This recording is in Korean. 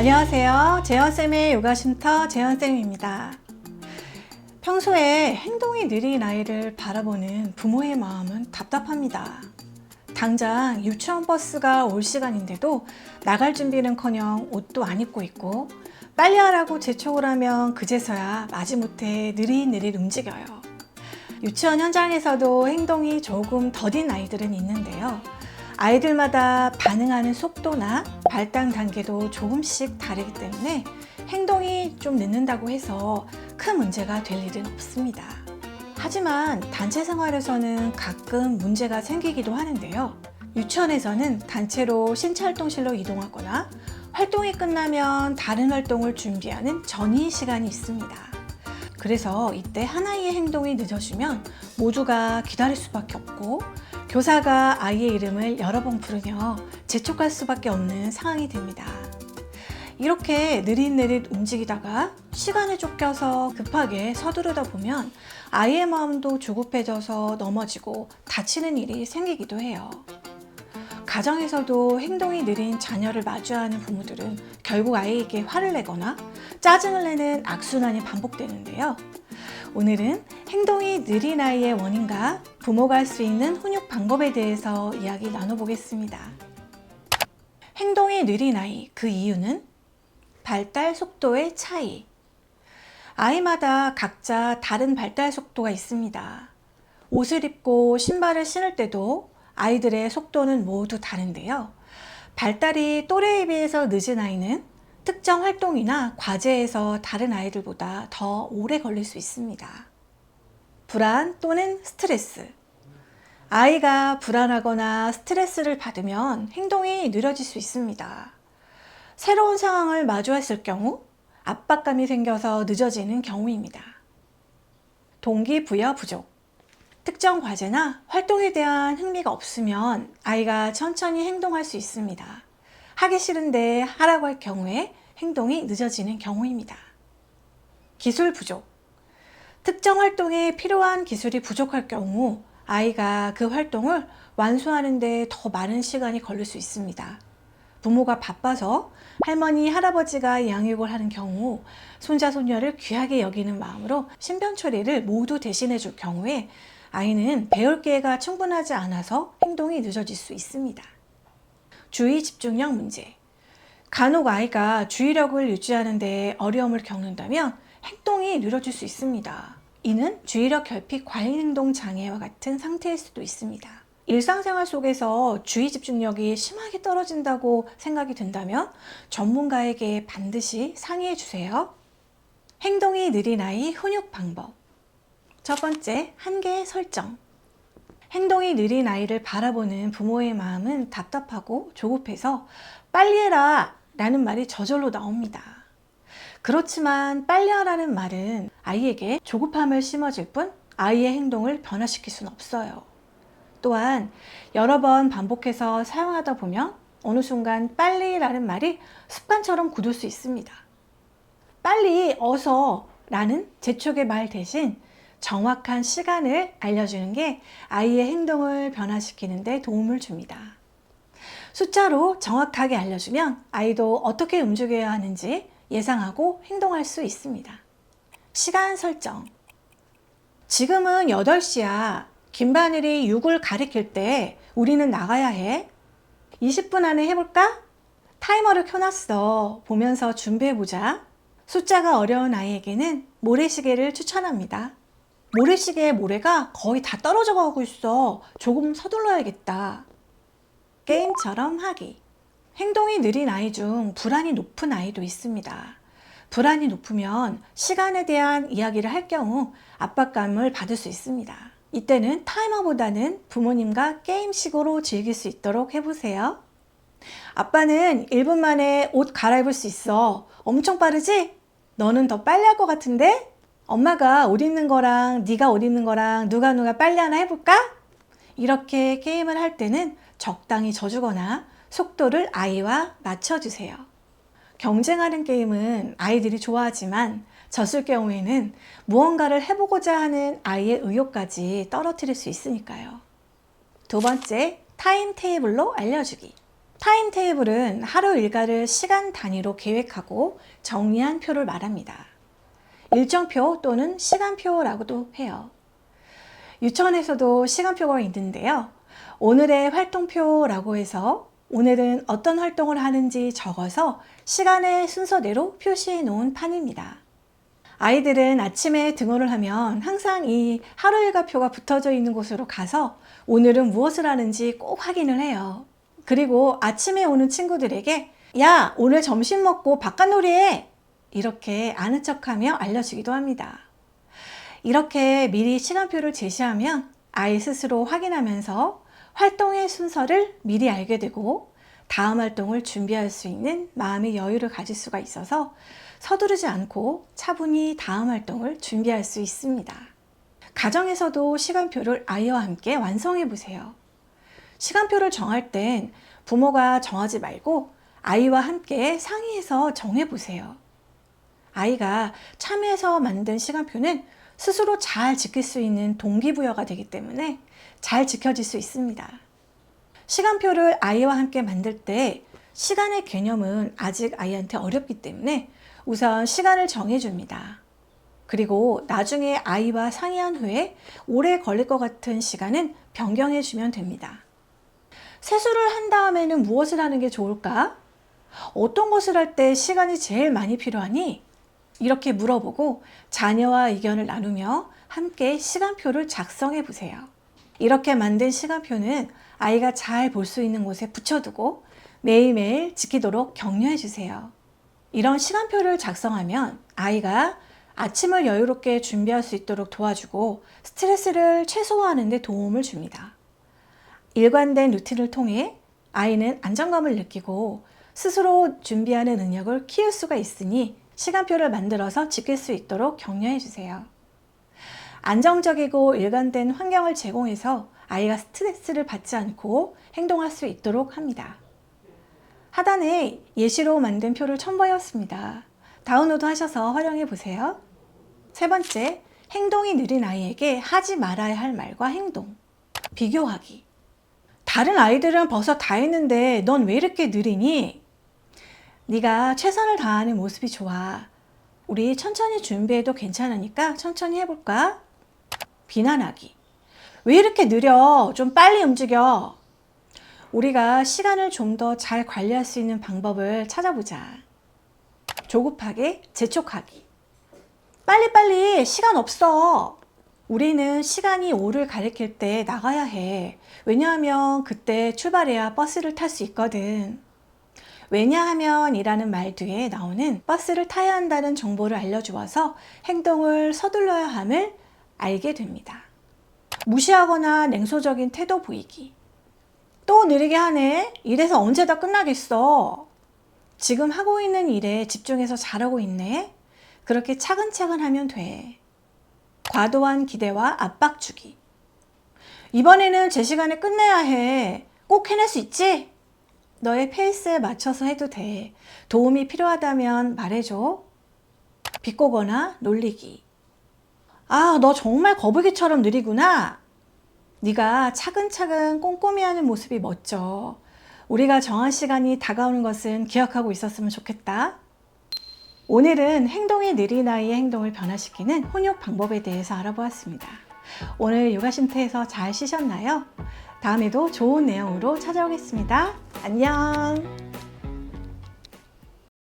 안녕하세요. 재현쌤의 요가쉼터 재현쌤입니다. 평소에 행동이 느린 아이를 바라보는 부모의 마음은 답답합니다. 당장 유치원 버스가 올 시간인데도 나갈 준비는커녕 옷도 안 입고 있고, 빨리 하라고 재촉을 하면 그제서야 마지못해 느릿느릿 움직여요. 유치원 현장에서도 행동이 조금 더딘 아이들은 있는데요. 아이들마다 반응하는 속도나 발달 단계도 조금씩 다르기 때문에 행동이 좀 늦는다고 해서 큰 문제가 될 일은 없습니다. 하지만 단체 생활에서는 가끔 문제가 생기기도 하는데요. 유치원에서는 단체로 신체활동실로 이동하거나 활동이 끝나면 다른 활동을 준비하는 전이 시간이 있습니다. 그래서 이때 하나의 행동이 늦어지면 모두가 기다릴 수밖에 없고, 교사가 아이의 이름을 여러 번 부르며 재촉할 수밖에 없는 상황이 됩니다. 이렇게 느릿느릿 움직이다가 시간에 쫓겨서 급하게 서두르다 보면 아이의 마음도 조급해져서 넘어지고 다치는 일이 생기기도 해요. 가정에서도 행동이 느린 자녀를 마주하는 부모들은 결국 아이에게 화를 내거나 짜증을 내는 악순환이 반복되는데요. 오늘은 행동이 느린 아이의 원인과 부모가 할 수 있는 훈육 방법에 대해서 이야기 나눠보겠습니다. 행동이 느린 아이, 그 이유는 발달 속도의 차이. 아이마다 각자 다른 발달 속도가 있습니다. 옷을 입고 신발을 신을 때도 아이들의 속도는 모두 다른데요. 발달이 또래에 비해서 늦은 아이는 특정 활동이나 과제에서 다른 아이들보다 더 오래 걸릴 수 있습니다. 불안 또는 스트레스. 아이가 불안하거나 스트레스를 받으면 행동이 느려질 수 있습니다. 새로운 상황을 마주했을 경우 압박감이 생겨서 늦어지는 경우입니다. 동기부여 부족. 특정 과제나 활동에 대한 흥미가 없으면 아이가 천천히 행동할 수 있습니다. 하기 싫은데 하라고 할 경우에 행동이 늦어지는 경우입니다. 기술 부족. 특정 활동에 필요한 기술이 부족할 경우 아이가 그 활동을 완수하는 데 더 많은 시간이 걸릴 수 있습니다. 부모가 바빠서 할머니, 할아버지가 양육을 하는 경우 손자, 손녀를 귀하게 여기는 마음으로 신변 처리를 모두 대신해 줄 경우에 아이는 배울 기회가 충분하지 않아서 행동이 늦어질 수 있습니다. 주의 집중력 문제. 간혹 아이가 주의력을 유지하는 데 어려움을 겪는다면 행동이 느려질 수 있습니다. 이는 주의력 결핍 과잉 행동 장애와 같은 상태일 수도 있습니다. 일상생활 속에서 주의 집중력이 심하게 떨어진다고 생각이 든다면 전문가에게 반드시 상의해 주세요. 행동이 느린 아이 훈육 방법. 첫 번째, 한계 설정. 행동이 느린 아이를 바라보는 부모의 마음은 답답하고 조급해서 빨리 해라 라는 말이 저절로 나옵니다. 그렇지만 빨리 하라는 말은 아이에게 조급함을 심어줄 뿐 아이의 행동을 변화시킬 수는 없어요. 또한 여러 번 반복해서 사용하다 보면 어느 순간 빨리라는 말이 습관처럼 굳을 수 있습니다. 빨리, 어서 라는 재촉의 말 대신 정확한 시간을 알려주는 게 아이의 행동을 변화시키는 데 도움을 줍니다. 숫자로 정확하게 알려주면 아이도 어떻게 움직여야 하는지 예상하고 행동할 수 있습니다. 시간 설정. 지금은 8시야. 김바늘이 6을 가리킬 때 우리는 나가야 해. 20분 안에 해볼까? 타이머를 켜놨어. 보면서 준비해보자. 숫자가 어려운 아이에게는 모래시계를 추천합니다. 모래시계의 모래가 거의 다 떨어져 가고 있어. 조금 서둘러야겠다. 게임처럼 하기. 행동이 느린 아이 중 불안이 높은 아이도 있습니다. 불안이 높으면 시간에 대한 이야기를 할 경우 압박감을 받을 수 있습니다. 이때는 타이머보다는 부모님과 게임식으로 즐길 수 있도록 해보세요. 아빠는 1분 만에 옷 갈아입을 수 있어. 엄청 빠르지? 너는 더 빨리 할 것 같은데? 엄마가 옷 입는 거랑 네가 옷 입는 거랑 누가 빨리 하나 해볼까? 이렇게 게임을 할 때는 적당히 져주거나 속도를 아이와 맞춰주세요. 경쟁하는 게임은 아이들이 좋아하지만 졌을 경우에는 무언가를 해보고자 하는 아이의 의욕까지 떨어뜨릴 수 있으니까요. 두 번째, 타임테이블로 알려주기. 타임테이블은 하루 일과를 시간 단위로 계획하고 정리한 표를 말합니다. 일정표 또는 시간표라고도 해요. 유치원에서도 시간표가 있는데요. 오늘의 활동표라고 해서 오늘은 어떤 활동을 하는지 적어서 시간의 순서대로 표시해 놓은 판입니다. 아이들은 아침에 등원을 하면 항상 이 하루 일과표가 붙어져 있는 곳으로 가서 오늘은 무엇을 하는지 꼭 확인을 해요. 그리고 아침에 오는 친구들에게 야, 오늘 점심 먹고 바깥놀이 해! 이렇게 아는 척하며 알려주기도 합니다. 이렇게 미리 시간표를 제시하면 아이 스스로 확인하면서 활동의 순서를 미리 알게 되고 다음 활동을 준비할 수 있는 마음의 여유를 가질 수가 있어서 서두르지 않고 차분히 다음 활동을 준비할 수 있습니다. 가정에서도 시간표를 아이와 함께 완성해 보세요. 시간표를 정할 땐 부모가 정하지 말고 아이와 함께 상의해서 정해 보세요. 아이가 참여해서 만든 시간표는 스스로 잘 지킬 수 있는 동기부여가 되기 때문에 잘 지켜질 수 있습니다. 시간표를 아이와 함께 만들 때 시간의 개념은 아직 아이한테 어렵기 때문에 우선 시간을 정해줍니다. 그리고 나중에 아이와 상의한 후에 오래 걸릴 것 같은 시간은 변경해주면 됩니다. 세수를 한 다음에는 무엇을 하는 게 좋을까? 어떤 것을 할 때 시간이 제일 많이 필요하니? 이렇게 물어보고 자녀와 의견을 나누며 함께 시간표를 작성해 보세요. 이렇게 만든 시간표는 아이가 잘 볼 수 있는 곳에 붙여두고 매일매일 지키도록 격려해 주세요. 이런 시간표를 작성하면 아이가 아침을 여유롭게 준비할 수 있도록 도와주고 스트레스를 최소화하는 데 도움을 줍니다. 일관된 루틴을 통해 아이는 안정감을 느끼고 스스로 준비하는 능력을 키울 수가 있으니 시간표를 만들어서 지킬 수 있도록 격려해 주세요. 안정적이고 일관된 환경을 제공해서 아이가 스트레스를 받지 않고 행동할 수 있도록 합니다. 하단에 예시로 만든 표를 첨부하였습니다. 다운로드 하셔서 활용해 보세요. 세 번째, 행동이 느린 아이에게 하지 말아야 할 말과 행동. 비교하기. 다른 아이들은 벌써 다 했는데 넌 왜 이렇게 느리니? 네가 최선을 다하는 모습이 좋아. 우리 천천히 준비해도 괜찮으니까 천천히 해볼까? 비난하기. 왜 이렇게 느려? 좀 빨리 움직여. 우리가 시간을 좀 더 잘 관리할 수 있는 방법을 찾아보자. 조급하게 재촉하기. 빨리빨리 시간 없어. 우리는 시간이 5를 가리킬 때 나가야 해. 왜냐하면 그때 출발해야 버스를 탈 수 있거든. 왜냐하면 이라는 말 뒤에 나오는 버스를 타야 한다는 정보를 알려주어서 행동을 서둘러야 함을 알게 됩니다. 무시하거나 냉소적인 태도 보이기. 또 느리게 하네. 이래서 언제 다 끝나겠어. 지금 하고 있는 일에 집중해서 잘하고 있네. 그렇게 차근차근 하면 돼. 과도한 기대와 압박 주기. 이번에는 제 시간에 끝내야 해. 꼭 해낼 수 있지? 너의 페이스에 맞춰서 해도 돼. 도움이 필요하다면 말해줘. 비꼬거나 놀리기. 아, 너 정말 거북이처럼 느리구나. 네가 차근차근 꼼꼼히 하는 모습이 멋져. 우리가 정한 시간이 다가오는 것은 기억하고 있었으면 좋겠다. 오늘은 행동이 느린 아이의 행동을 변화시키는 혼육 방법에 대해서 알아보았습니다. 오늘 요가 쉼터에서 잘 쉬셨나요? 다음에도 좋은 내용으로 찾아오겠습니다. 안녕.